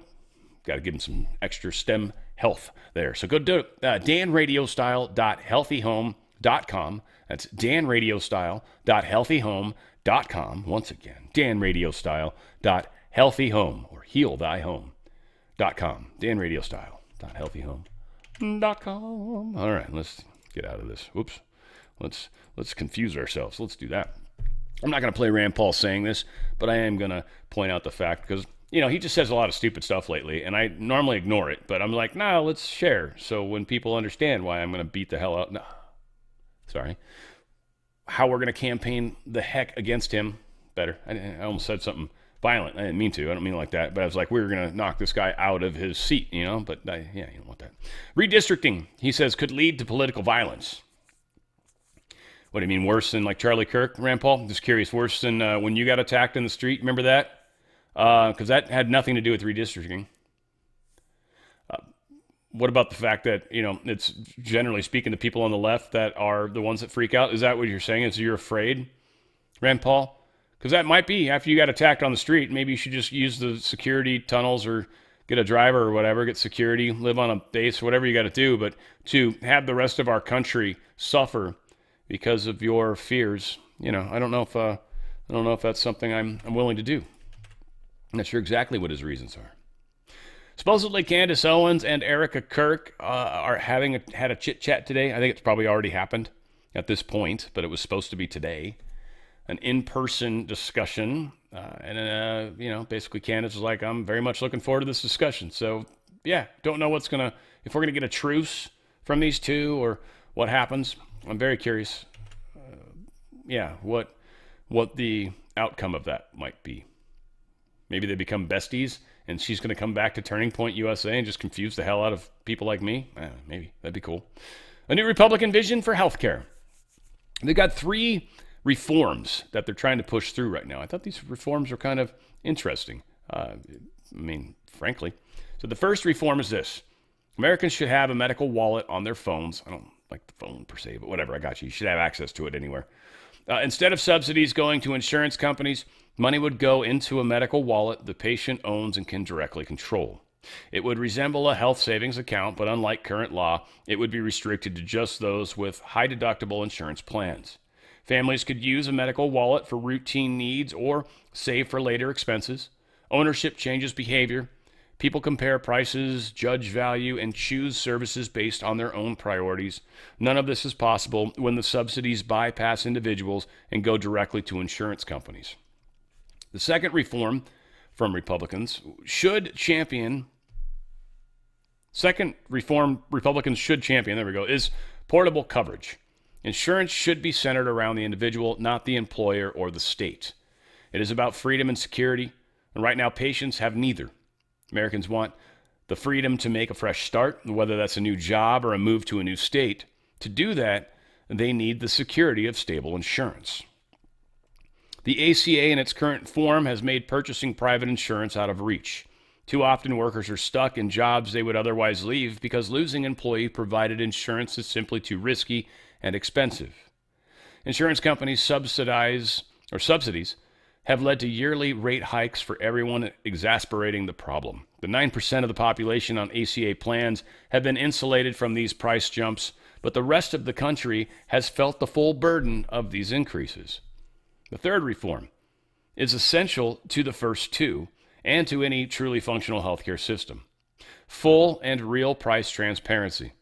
Got to give him some extra stem health there. So go to danradiostyle.healthyhome.com. That's danradiostyle.healthyhome.com. Once again, danradiostyle.healthyhome or healthyhome.com. danradiostyle.healthyhome.com. All right, let's get out of this. Whoops. Let's confuse ourselves. Let's do that. I'm not going to play Rand Paul saying this, but I am going to point out the fact because, he just says a lot of stupid stuff lately, and I normally ignore it, but I'm like, no, let's share. So when people understand why I'm going to beat the hell out, how we're going to campaign the heck against him better. I almost said something violent. I didn't mean to. I don't mean it like that, but I was like, we were going to knock this guy out of his seat, but you don't want that. Redistricting, he says, could lead to political violence. What do you mean, worse than like Charlie Kirk, Rand Paul? Just curious, worse than when you got attacked in the street? Remember that? Because that had nothing to do with redistricting. What about the fact that, it's generally speaking the people on the left that are the ones that freak out? Is that what you're saying? Is you're afraid, Rand Paul? Because that might be after you got attacked on the street. Maybe you should just use the security tunnels or get a driver or whatever, get security, live on a base, whatever you got to do. But to have the rest of our country suffer because of your fears, I don't know if that's something I'm willing to do. I'm not sure exactly what his reasons are. Supposedly, Candace Owens and Erica Kirk are had a chit-chat today. I think it's probably already happened at this point, but it was supposed to be today. An in-person discussion. Basically Candace was like, I'm very much looking forward to this discussion. So, don't know if we're going to get a truce from these two or what happens. I'm very curious, what the outcome of that might be. Maybe they become besties, and she's going to come back to Turning Point USA and just confuse the hell out of people like me. Maybe. That'd be cool. A new Republican vision for healthcare. They've got 3 reforms that they're trying to push through right now. I thought these reforms were kind of interesting. Frankly. So the first reform is this. Americans should have a medical wallet on their phones. I don't like the phone per se, but whatever, I got you. You should have access to it anywhere. Instead of subsidies going to insurance companies, money would go into a medical wallet the patient owns and can directly control. It would resemble a health savings account, but unlike current law, it would be restricted to just those with high deductible insurance plans. Families could use a medical wallet for routine needs or save for later expenses. Ownership changes behavior. People compare prices, judge value, and choose services based on their own priorities. None of this is possible when the subsidies bypass individuals and go directly to insurance companies. The second reform from Republicans should champion, is portable coverage. Insurance should be centered around the individual, not the employer or the state. It is about freedom and security, and right now patients have neither. Americans want the freedom to make a fresh start, whether that's a new job or a move to a new state. To do that, they need the security of stable insurance. The ACA in its current form has made purchasing private insurance out of reach. Too often workers are stuck in jobs they would otherwise leave because losing employee-provided insurance is simply too risky and expensive. Insurance companies' subsidies have led to yearly rate hikes for everyone, exasperating the problem. The 9% of the population on ACA plans have been insulated from these price jumps, but the rest of the country has felt the full burden of these increases. The third reform is essential to the first two and to any truly functional healthcare system. Full and real price transparency.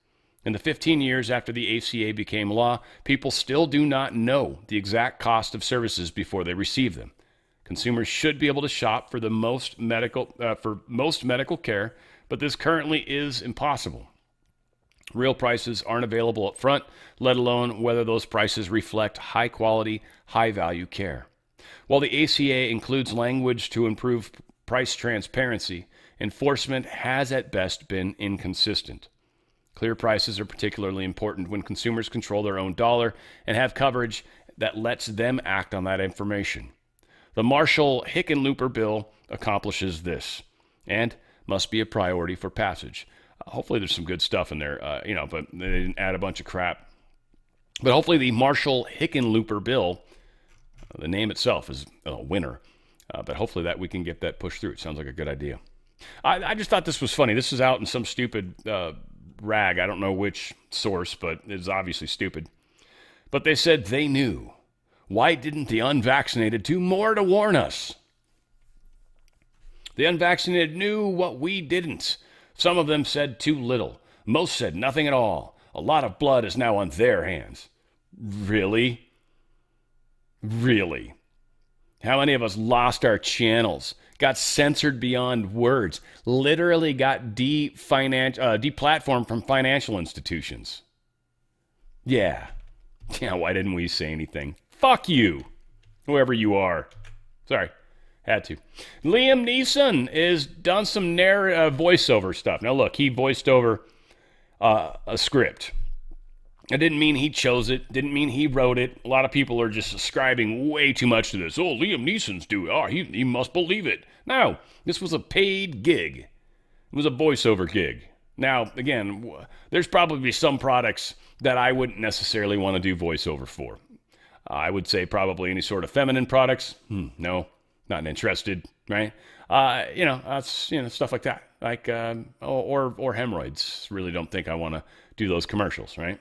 In the 15 years after the ACA became law, people still do not know the exact cost of services before they receive them. Consumers should be able to shop for most medical care, but this currently is impossible. Real prices aren't available up front, let alone whether those prices reflect high-quality, high-value care. While the ACA includes language to improve price transparency, enforcement has at best been inconsistent. Clear prices are particularly important when consumers control their own dollar and have coverage that lets them act on that information. The Marshall-Hickenlooper bill accomplishes this and must be a priority for passage. Hopefully there's some good stuff in there, but they didn't add a bunch of crap. But hopefully the Marshall-Hickenlooper bill, the name itself is a winner, but hopefully that we can get that pushed through. It sounds like a good idea. I just thought this was funny. This is out in some stupid rag. I don't know which source, but it's obviously stupid. But they said they knew. Why didn't the unvaccinated do more to warn us? The unvaccinated knew what we didn't. Some of them said too little. Most said nothing at all. A lot of blood is now on their hands. Really? Really? How many of us lost our channels, got censored beyond words, literally got deplatformed from financial institutions? Yeah, why didn't we say anything? Fuck you, whoever you are. Sorry, had to. Liam Neeson is done some voiceover stuff. Now look, he voiced over a script. It didn't mean he chose it. Didn't mean he wrote it. A lot of people are just ascribing way too much to this. Oh, Liam Neeson's doing it. Oh, he must believe it. No, this was a paid gig. It was a voiceover gig. Now, again, there's probably some products that I wouldn't necessarily want to do voiceover for. I would say probably any sort of feminine products. No, not interested, right? That's, stuff like that. Like, or hemorrhoids. Really don't think I want to do those commercials, right?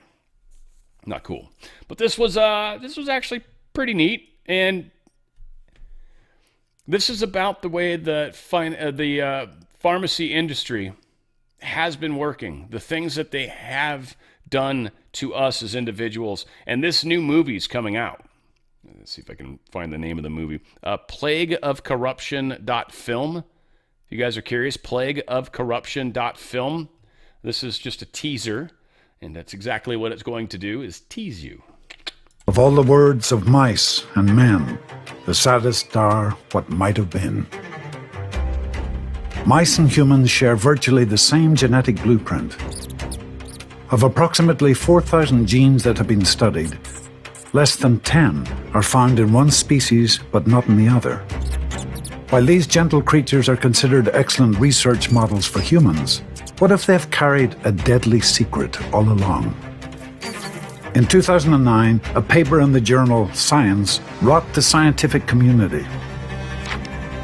Not cool. But this was actually pretty neat, and this is about the way the pharmacy industry has been working, the things that they have done to us as individuals, and this new movie's coming out. Let's see if I can find the name of the movie. Plagueofcorruption.film. If you guys are curious, plagueofcorruption.film. This is just a teaser. And that's exactly what it's going to do, is tease you. Of all the words of mice and men, the saddest are what might have been. Mice and humans share virtually the same genetic blueprint. Of approximately 4,000 genes that have been studied, less than 10 are found in one species but not in the other. While these gentle creatures are considered excellent research models for humans, what if they've carried a deadly secret all along? In 2009, a paper in the journal Science rocked the scientific community.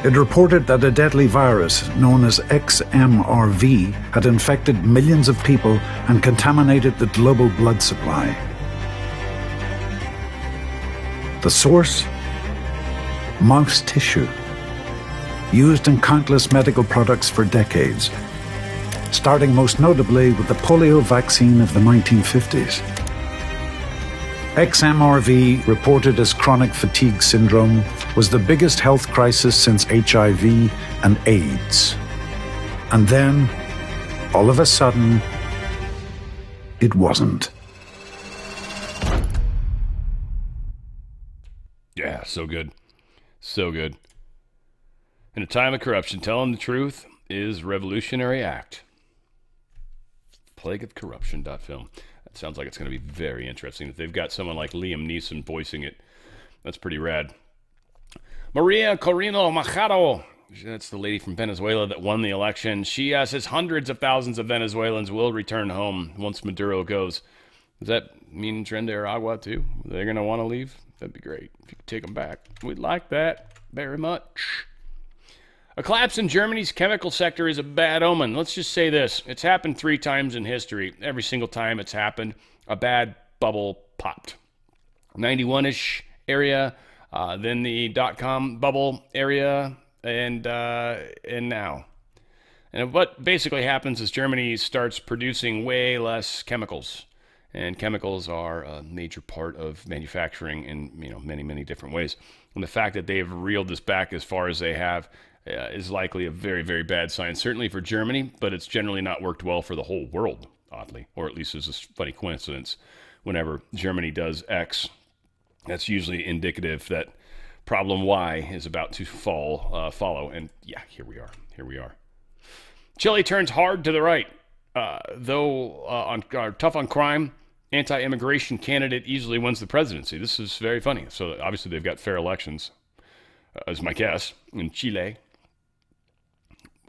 It reported that a deadly virus known as XMRV had infected millions of people and contaminated the global blood supply. The source? Mouse tissue, used in countless medical products for decades, starting most notably with the polio vaccine of the 1950s. XMRV, reported as chronic fatigue syndrome, was the biggest health crisis since HIV and AIDS. And then, all of a sudden, it wasn't. Yeah, so good. So good. In a time of corruption, telling the truth is a revolutionary act. Plagueofcorruption.film. That sounds like it's going to be very interesting. If they've got someone like Liam Neeson voicing it, that's pretty rad. Maria Corina Machado, that's the lady from Venezuela that won the election. She says hundreds of thousands of Venezuelans will return home once Maduro goes. Does that mean Tren de Aragua too? They're going to want to leave? That'd be great if you could take them back. We'd like that very much. A collapse in Germany's chemical sector is a bad omen. Let's just say this. It's happened 3 times in history. Every single time it's happened, a bad bubble popped. 91-ish area, then the dot-com bubble area, and now. And what basically happens is Germany starts producing way less chemicals. And chemicals are a major part of manufacturing in many, many different ways. And the fact that they've reeled this back as far as they have is likely a very, very bad sign, certainly for Germany, but it's generally not worked well for the whole world, oddly, or at least it's a funny coincidence. Whenever Germany does X, that's usually indicative that problem Y is about to follow, and yeah, here we are. Chile turns hard to the right, though tough on crime, anti-immigration candidate easily wins the presidency. This is very funny. So obviously they've got fair elections, is my guess, in Chile.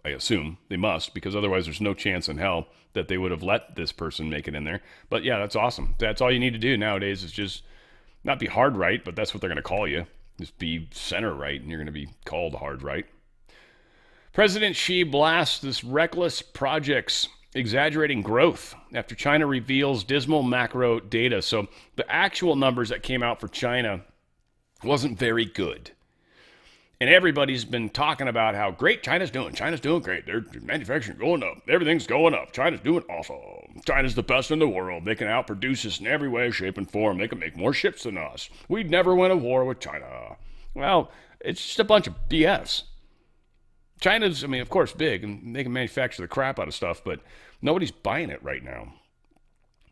I assume they must, because otherwise there's no chance in hell that they would have let this person make it in there. But yeah, that's awesome. That's all you need to do nowadays is just not be hard right, but that's what they're going to call you. Just be center right, and you're going to be called hard right. President Xi blasts this reckless projects exaggerating growth after China reveals dismal macro data. So the actual numbers that came out for China wasn't very good. And everybody's been talking about how great China's doing. China's doing great. Their manufacturing going up. Everything's going up. China's doing awesome. China's the best in the world. They can outproduce us in every way, shape, and form. They can make more ships than us. We'd never win a war with China. Well, it's just a bunch of BS. China's, of course, big, and they can manufacture the crap out of stuff, but nobody's buying it right now.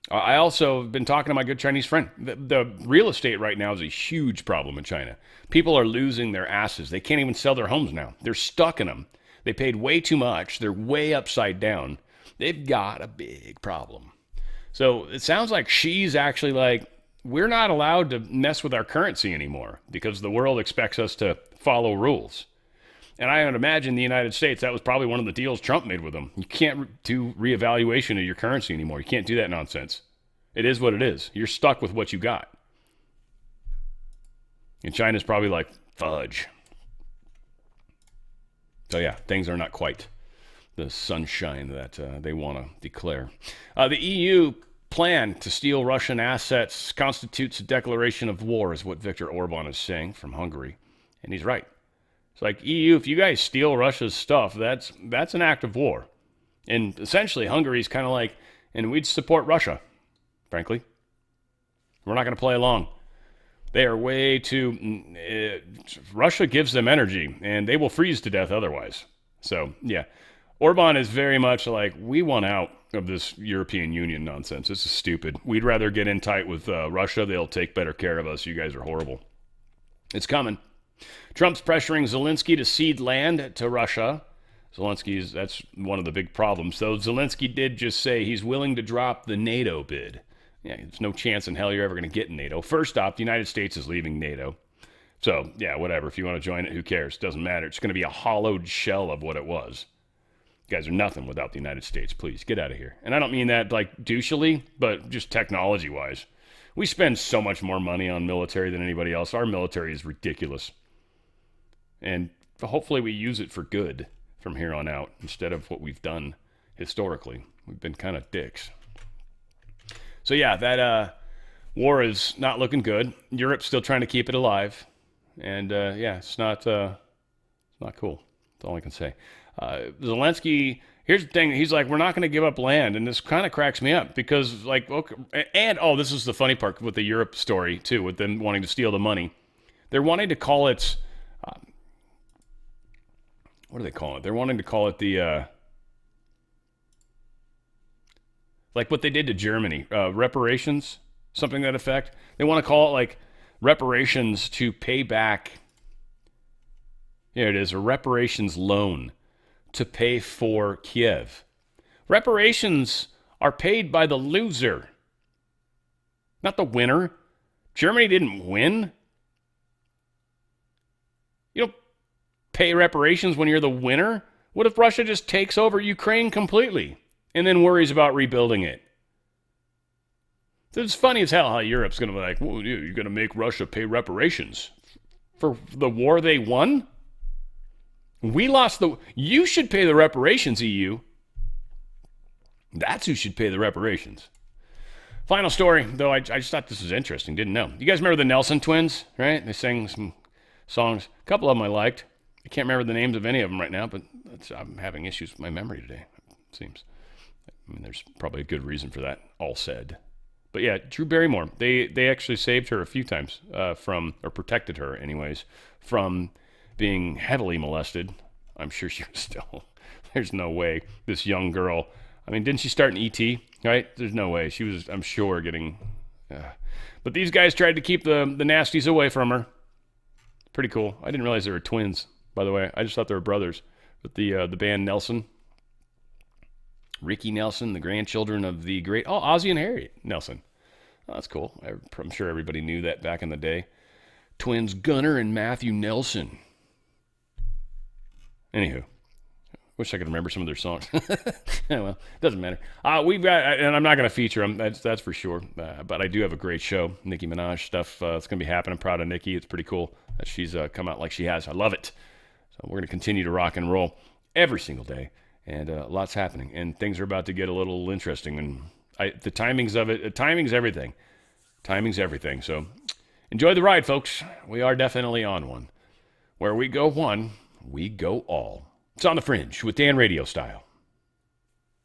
I also have been talking to my good Chinese friend. The real estate right now is a huge problem in China. People are losing their asses. They can't even sell their homes now. They're stuck in them. They paid way too much. They're way upside down. They've got a big problem. So it sounds like she's actually like, we're not allowed to mess with our currency anymore because the world expects us to follow rules. And I would imagine the United States, that was probably one of the deals Trump made with them. You can't do reevaluation of your currency anymore. You can't do that nonsense. It is what it is. You're stuck with what you got. And China's probably like, fudge. So yeah, things are not quite the sunshine that they want to declare. The EU plan to steal Russian assets constitutes a declaration of war, is what Viktor Orban is saying from Hungary. And he's right. It's like, EU, if you guys steal Russia's stuff, that's an act of war. And essentially, Hungary's kind of like, and we'd support Russia, frankly. We're not going to play along. They are way too... Russia gives them energy, and they will freeze to death otherwise. So, yeah. Orban is very much like, we want out of this European Union nonsense. This is stupid. We'd rather get in tight with Russia. They'll take better care of us. You guys are horrible. It's coming. Trump's pressuring Zelensky to cede land to Russia. That's one of the big problems. Though Zelensky did just say he's willing to drop the NATO bid. Yeah, there's no chance in hell you're ever going to get NATO. First off, the United States is leaving NATO. So, yeah, whatever. If you want to join it, who cares? Doesn't matter. It's going to be a hollowed shell of what it was. You guys are nothing without the United States. Please, get out of here. And I don't mean that like douchily, but just technology-wise. We spend so much more money on military than anybody else. Our military is ridiculous. And hopefully we use it for good from here on out instead of what we've done historically. We've been kind of dicks. So yeah, that war is not looking good. Europe's still trying to keep it alive. And yeah, it's not cool. That's all I can say. Zelensky, here's the thing. He's like, we're not going to give up land. And this kind of cracks me up because like, okay, and this is the funny part with the Europe story too, with them wanting to steal the money. They're wanting to call it... what do they call it? They're wanting to call it the, like what they did to Germany, reparations, something to that effect. They want to call it like reparations to pay back. Here it is, a reparations loan to pay for Kiev. Reparations are paid by the loser, not the winner. Germany didn't win. You don't pay reparations when you're the winner? What if Russia just takes over Ukraine completely and then worries about rebuilding it? It's funny as hell how Europe's going to be like, well, you're going to make Russia pay reparations for the war they won? We lost You should pay the reparations, EU. That's who should pay the reparations. Final story, though I just thought this was interesting. Didn't know. You guys remember the Nelson twins, right? They sang some songs. A couple of them I liked. I can't remember the names of any of them right now, but I'm having issues with my memory today, it seems. There's probably a good reason for that, all said. But yeah, Drew Barrymore, they actually saved her a few times or protected her anyways, from being heavily molested. I'm sure she was still, there's no way this young girl, didn't she start in E.T., right? There's no way. She was, I'm sure, getting, but these guys tried to keep the nasties away from her. Pretty cool. I didn't realize they were twins. By the way, I just thought they were brothers. But the band Nelson, Ricky Nelson, the grandchildren of the great Ozzie and Harriet Nelson. Oh, that's cool. I'm sure everybody knew that back in the day. Twins Gunnar and Matthew Nelson. Anywho, wish I could remember some of their songs. Well, doesn't matter. We've got, and I'm not going to feature them. That's for sure. But I do have a great show. Nicki Minaj stuff. It's going to be happening. I'm proud of Nicki. It's pretty cool that she's come out like she has. I love it. So we're going to continue to rock and roll. every single day, and lots happening, and things are about to get a little interesting. And the timings of it, timing's everything. Timing's everything. So enjoy the ride, folks. We are definitely on one. Where we go one, we go all. It's on the Fringe with Dan Radio Style.